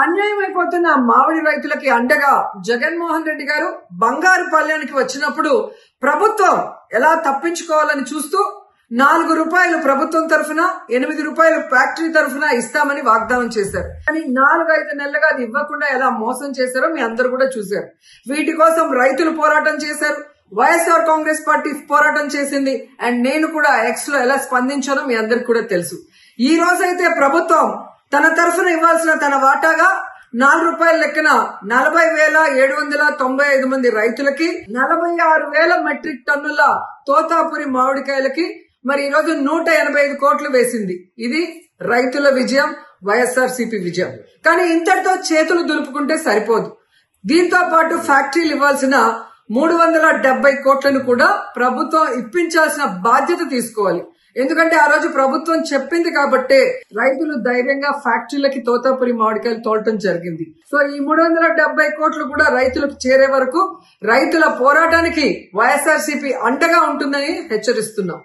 అన్యాయం అయిపోతున్న మామిడి రైతులకి అండగా జగన్మోహన్ రెడ్డి గారు బంగారు పల్లెనికి వచ్చినప్పుడు ప్రభుత్వం ఎలా తప్పించుకోవాలని చూస్తూ ₹4 ప్రభుత్వం తరఫున, ₹8 ఫ్యాక్టరీ తరఫున ఇస్తామని వాగ్దానం చేశారు. కానీ 4-5 నెలలుగా అది ఇవ్వకుండా ఎలా మోసం చేశారో మీ అందరూ కూడా చూశారు. వీటి కోసం రైతులు పోరాటం చేశారు, వైఎస్ఆర్ కాంగ్రెస్ పార్టీ పోరాటం చేసింది. అండ్ నేను కూడా ఎక్స్ లో ఎలా స్పందించానో మీ అందరికి కూడా తెలుసు. ఈ రోజైతే ప్రభుత్వం తన తరఫున ఇవ్వాల్సిన తన వాటాగా ₹4 లెక్కన 40,795 మంది రైతులకి 46,000 మెట్రిక్ టన్నుల తోతాపురి మామిడికాయలకి మరి ఈ రోజు 185 కోట్లు వేసింది. ఇది రైతుల విజయం, వైఎస్ఆర్సీపీ విజయం. కానీ ఇంతటితో చేతులు దులుపుకుంటే సరిపోదు. దీంతో పాటు ఫ్యాక్టరీలు ఇవ్వాల్సిన 370 కోట్లను కూడా ప్రభుత్వం ఇప్పించాల్సిన బాధ్యత తీసుకోవాలి. ఎందుకంటే ఆ రోజు ప్రభుత్వం చెప్పింది కాబట్టే రైతులు ధైర్యంగా ఫ్యాక్టరీలకి తోతాపురి మామిడికాయలు తోలటం జరిగింది. సో ఈ 370 కోట్లు కూడా రైతులకు చేరే వరకు రైతుల పోరాటానికి వైఎస్ఆర్సీపీ అండగా ఉంటుందని హెచ్చరిస్తున్నాం.